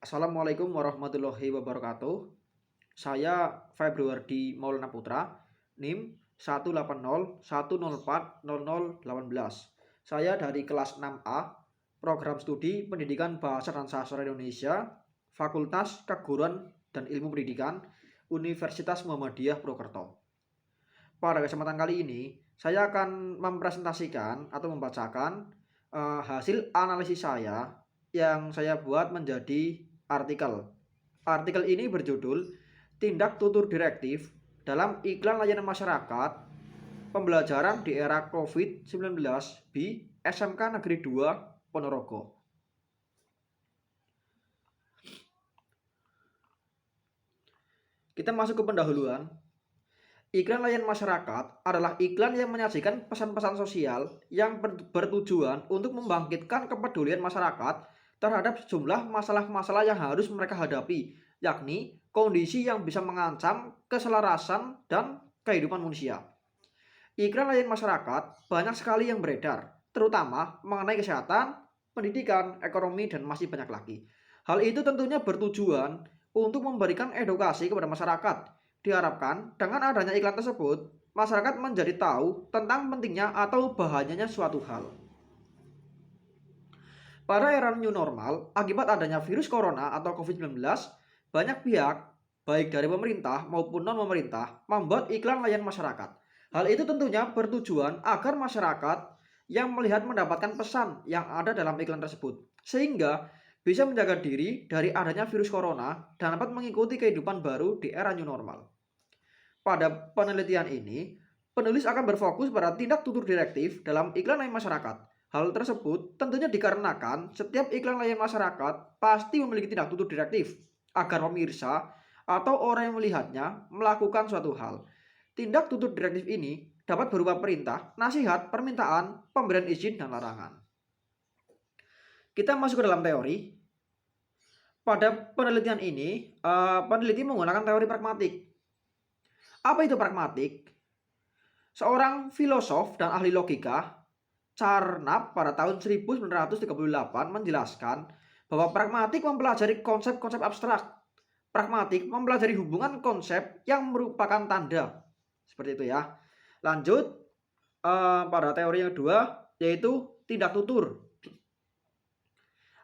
Assalamualaikum warahmatullahi wabarakatuh. Saya Februardi Maulana Putra, NIM 180104018. Saya dari kelas 6A, Program Studi Pendidikan Bahasa dan Sastra Indonesia, Fakultas Keguruan dan Ilmu Pendidikan, Universitas Muhammadiyah Purwokerto. Pada kesempatan kali ini, saya akan mempresentasikan atau membacakan hasil analisis saya yang saya buat menjadi artikel. Artikel ini berjudul Tindak Tutur Direktif dalam Iklan Layanan Masyarakat Pembelajaran di Era COVID-19 di SMK Negeri 2 Ponorogo. Kita masuk ke pendahuluan. Iklan layanan masyarakat adalah iklan yang menyajikan pesan-pesan sosial yang bertujuan untuk membangkitkan kepedulian masyarakat terhadap sejumlah masalah-masalah yang harus mereka hadapi, yakni kondisi yang bisa mengancam keselarasan dan kehidupan manusia. Iklan layanan masyarakat banyak sekali yang beredar, terutama mengenai kesehatan, pendidikan, ekonomi, dan masih banyak lagi. Hal itu tentunya bertujuan untuk memberikan edukasi kepada masyarakat. Diharapkan dengan adanya iklan tersebut, masyarakat menjadi tahu tentang pentingnya atau bahayanya suatu hal. Pada era new normal, akibat adanya virus corona atau COVID-19, banyak pihak, baik dari pemerintah maupun non-pemerintah, membuat iklan layanan masyarakat. Hal itu tentunya bertujuan agar masyarakat yang melihat mendapatkan pesan yang ada dalam iklan tersebut, sehingga bisa menjaga diri dari adanya virus corona dan dapat mengikuti kehidupan baru di era new normal. Pada penelitian ini, penulis akan berfokus pada tindak tutur direktif dalam iklan layanan masyarakat. Hal tersebut tentunya dikarenakan setiap iklan layanan masyarakat pasti memiliki tindak tutur direktif agar pemirsa atau orang yang melihatnya melakukan suatu hal. Tindak tutur direktif ini dapat berupa perintah, nasihat, permintaan, pemberian izin, dan larangan. Kita masuk ke dalam teori. Pada penelitian ini, peneliti menggunakan teori pragmatik. Apa itu pragmatik? Seorang filosof dan ahli logika, Carnap pada tahun 1938 menjelaskan bahwa pragmatik mempelajari konsep-konsep abstrak. Pragmatik mempelajari hubungan konsep yang merupakan tanda. Seperti itu ya. Lanjut pada teori yang kedua, yaitu tindak tutur.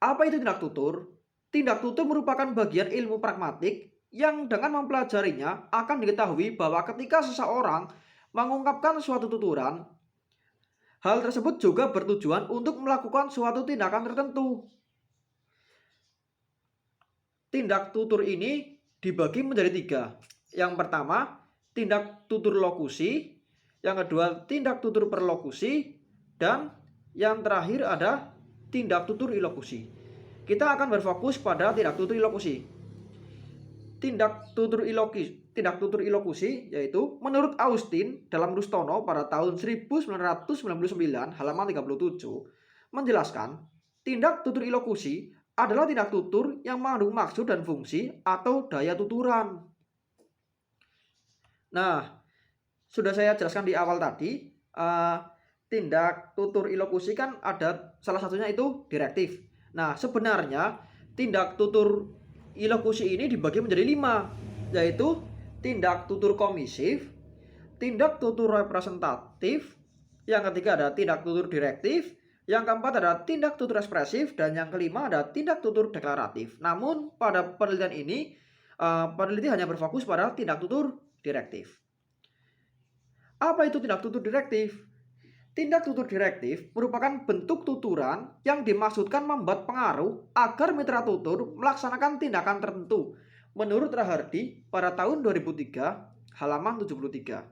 Apa itu tindak tutur? Tindak tutur merupakan bagian ilmu pragmatik yang dengan mempelajarinya akan diketahui bahwa ketika seseorang mengungkapkan suatu tuturan, hal tersebut juga bertujuan untuk melakukan suatu tindakan tertentu. Tindak tutur ini dibagi menjadi 3. Yang pertama, tindak tutur lokusi. Yang kedua, tindak tutur perlokusi. Dan yang terakhir ada tindak tutur ilokusi. Kita akan berfokus pada tindak tutur ilokusi. Tindak tutur ilokusi yaitu menurut Austin dalam Rustono pada tahun 1999 halaman 37 menjelaskan tindak tutur ilokusi adalah tindak tutur yang mengandung maksud dan fungsi atau daya tuturan. Nah, sudah saya jelaskan di awal tadi, tindak tutur ilokusi kan ada salah satunya itu direktif. Nah, sebenarnya tindak tutur ilokusi ini dibagi menjadi 5, yaitu tindak tutur komisif, tindak tutur representatif, yang ketiga ada tindak tutur direktif, yang keempat ada tindak tutur ekspresif, dan yang kelima ada tindak tutur deklaratif. Namun pada penelitian ini, peneliti hanya berfokus pada tindak tutur direktif. Apa itu tindak tutur direktif? Tindak tutur direktif merupakan bentuk tuturan yang dimaksudkan membuat pengaruh agar mitra tutur melaksanakan tindakan tertentu. Menurut Rahardi pada tahun 2003, halaman 73.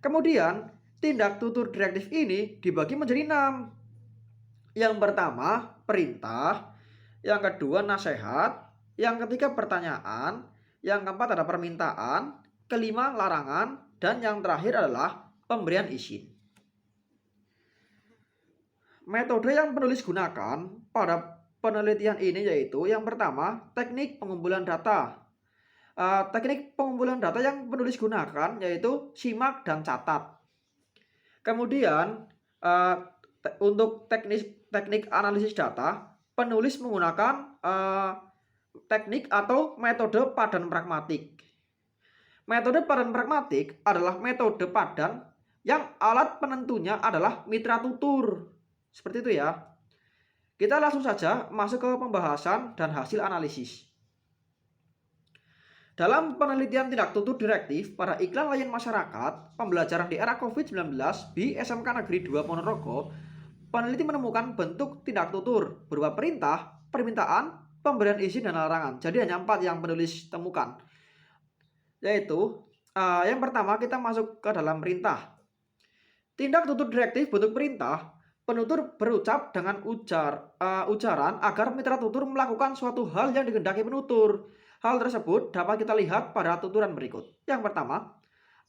Kemudian, tindak tutur direktif ini dibagi menjadi 6. Yang pertama, perintah. Yang kedua, nasihat. Yang ketiga, pertanyaan. Yang keempat ada permintaan. Kelima, larangan. Dan yang terakhir adalah pemberian izin. Metode yang penulis gunakan pada penelitian ini yaitu yang pertama, teknik pengumpulan data. Teknik pengumpulan data yang penulis gunakan yaitu simak dan catat. Kemudian untuk teknik analisis data, penulis menggunakan teknik atau metode padan pragmatik. Metode padan pragmatik adalah metode padan yang alat penentunya adalah mitra tutur. Seperti itu ya. Kita langsung saja masuk ke pembahasan dan hasil analisis. Dalam penelitian tindak tutur direktif pada iklan layanan masyarakat, pembelajaran di era COVID-19 di SMK Negeri 2 Ponorogo, peneliti menemukan bentuk tindak tutur berupa perintah, permintaan, pemberian izin, dan larangan. Jadi hanya 4 yang penulis temukan. Yaitu, yang pertama kita masuk ke dalam perintah. Tindak tutur direktif bentuk perintah, penutur berucap dengan ujaran agar mitra tutur melakukan suatu hal yang dikehendaki penutur. Hal tersebut dapat kita lihat pada tuturan berikut. Yang pertama,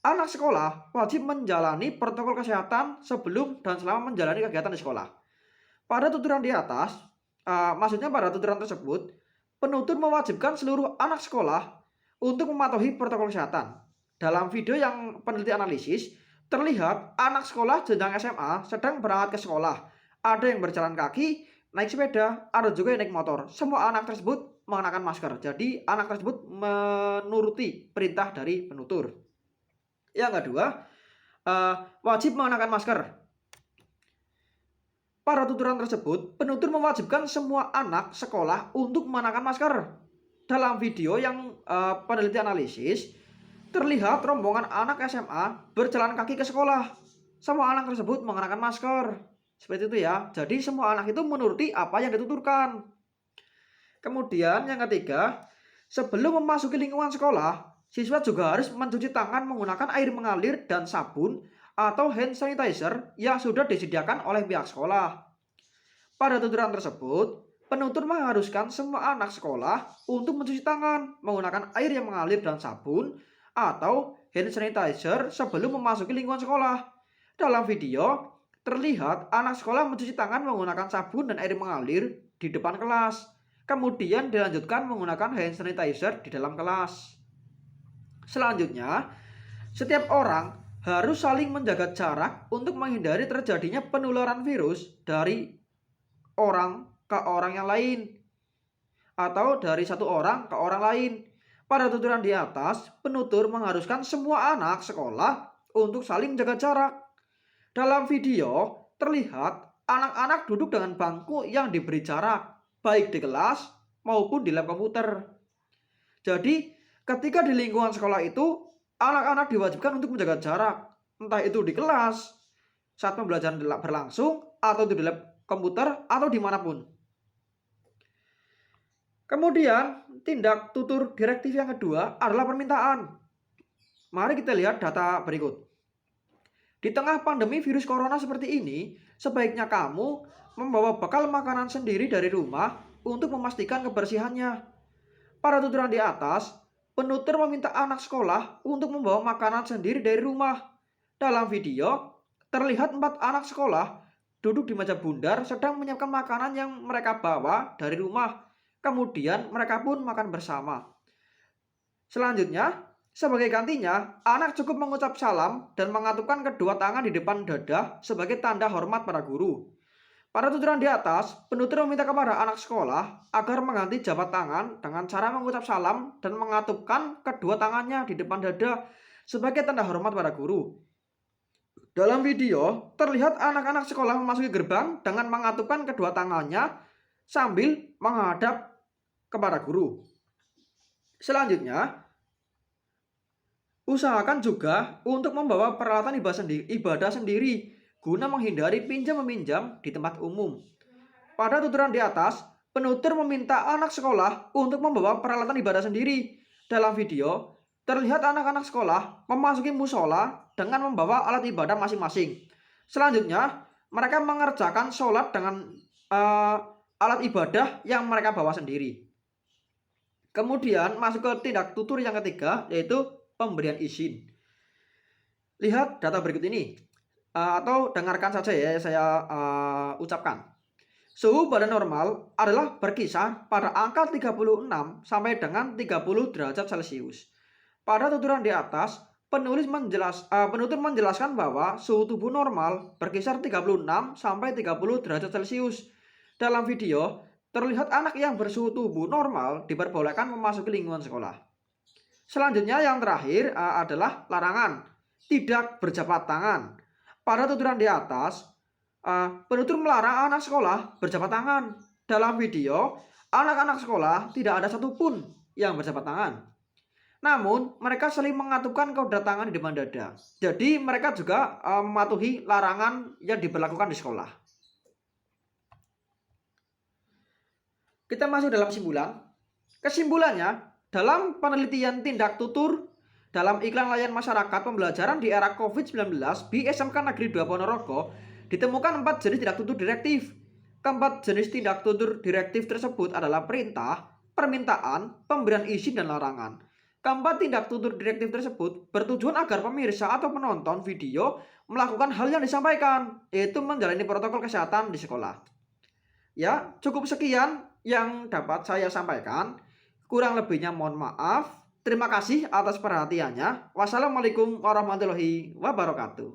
anak sekolah wajib menjalani protokol kesehatan sebelum dan selama menjalani kegiatan di sekolah. Pada tuturan di atas, maksudnya pada tuturan tersebut, penutur mewajibkan seluruh anak sekolah untuk mematuhi protokol kesehatan. Dalam video yang peneliti analisis, terlihat anak sekolah jenjang SMA sedang berangkat ke sekolah. Ada yang berjalan kaki, naik sepeda, ada juga yang naik motor. Semua anak tersebut mengenakan masker. Jadi anak tersebut menuruti perintah dari penutur. Yang kedua, wajib mengenakan masker. Pada tuturan tersebut, penutur mewajibkan semua anak sekolah untuk mengenakan masker. Dalam video yang peneliti analisis, terlihat rombongan anak SMA berjalan kaki ke sekolah. Semua anak tersebut mengenakan masker. Seperti itu ya. Jadi semua anak itu menuruti apa yang dituturkan. Kemudian yang ketiga, sebelum memasuki lingkungan sekolah, siswa juga harus mencuci tangan menggunakan air mengalir dan sabun atau hand sanitizer yang sudah disediakan oleh pihak sekolah. Pada tuturan tersebut, penutur mengharuskan semua anak sekolah untuk mencuci tangan menggunakan air yang mengalir dan sabun atau hand sanitizer sebelum memasuki lingkungan sekolah. Dalam video, terlihat anak sekolah mencuci tangan menggunakan sabun dan air mengalir di depan kelas. Kemudian dilanjutkan menggunakan hand sanitizer di dalam kelas. Selanjutnya, setiap orang harus saling menjaga jarak untuk menghindari terjadinya penularan virus dari orang ke orang yang lain atau dari satu orang ke orang lain. Pada tuturan di atas, penutur mengharuskan semua anak sekolah untuk saling menjaga jarak. Dalam video, terlihat anak-anak duduk dengan bangku yang diberi jarak, baik di kelas maupun di lab komputer. Jadi, ketika di lingkungan sekolah itu, anak-anak diwajibkan untuk menjaga jarak, entah itu di kelas, saat pembelajaran berlangsung, atau di lab komputer, atau dimanapun. Kemudian, tindak tutur direktif yang kedua adalah permintaan. Mari kita lihat data berikut. Di tengah pandemi virus corona seperti ini, sebaiknya kamu membawa bekal makanan sendiri dari rumah untuk memastikan kebersihannya. Pada tuturan di atas, penutur meminta anak sekolah untuk membawa makanan sendiri dari rumah. Dalam video, terlihat 4 anak sekolah duduk di meja bundar sedang menyiapkan makanan yang mereka bawa dari rumah. Kemudian mereka pun makan bersama. Selanjutnya, sebagai gantinya, anak cukup mengucap salam dan mengatupkan kedua tangan di depan dada sebagai tanda hormat pada guru. Pada tuturan di atas, penutur meminta kepada anak sekolah agar mengganti jabat tangan dengan cara mengucap salam dan mengatupkan kedua tangannya di depan dada sebagai tanda hormat pada guru. Dalam video, terlihat anak-anak sekolah memasuki gerbang dengan mengatupkan kedua tangannya sambil menghadap kepada guru. Selanjutnya, usahakan juga untuk membawa peralatan ibadah sendiri guna menghindari pinjam-meminjam di tempat umum. Pada tuturan di atas, penutur meminta anak sekolah untuk membawa peralatan ibadah sendiri. Dalam video, terlihat anak-anak sekolah memasuki musola dengan membawa alat ibadah masing-masing. Selanjutnya, mereka mengerjakan sholat dengan alat ibadah yang mereka bawa sendiri. Kemudian masuk ke tindak tutur yang ketiga, yaitu pemberian izin. Lihat data berikut ini. Atau dengarkan saja ya saya ucapkan. Suhu badan normal adalah berkisar pada angka 36 sampai dengan 30 derajat Celcius. Pada tuturan di atas, penutur menjelaskan bahwa suhu tubuh normal berkisar 36 sampai 30 derajat Celcius. Dalam video, Terlihat anak yang bersuhu tubuh normal diperbolehkan memasuki lingkungan sekolah. Selanjutnya yang terakhir adalah larangan tidak berjabat tangan. Pada tuturan di atas, penutur melarang anak sekolah berjabat tangan. Dalam video, anak-anak sekolah tidak ada satupun yang berjabat tangan. Namun, mereka saling mengatupkan kedua tangan di depan dada. Jadi, mereka juga mematuhi larangan yang diberlakukan di sekolah. Kita masuk dalam kesimpulan. Kesimpulannya, dalam penelitian tindak tutur dalam iklan layanan masyarakat pembelajaran di era COVID-19 di SMK Negeri 2 Ponorogo, ditemukan 4 jenis tindak tutur direktif. Keempat jenis tindak tutur direktif tersebut adalah perintah, permintaan, pemberian izin, dan larangan. Keempat tindak tutur direktif tersebut bertujuan agar pemirsa atau penonton video melakukan hal yang disampaikan, yaitu menjalani protokol kesehatan di sekolah. Ya, cukup sekian yang dapat saya sampaikan. Kurang lebihnya mohon maaf. Terima kasih atas perhatiannya. Wassalamualaikum warahmatullahi wabarakatuh.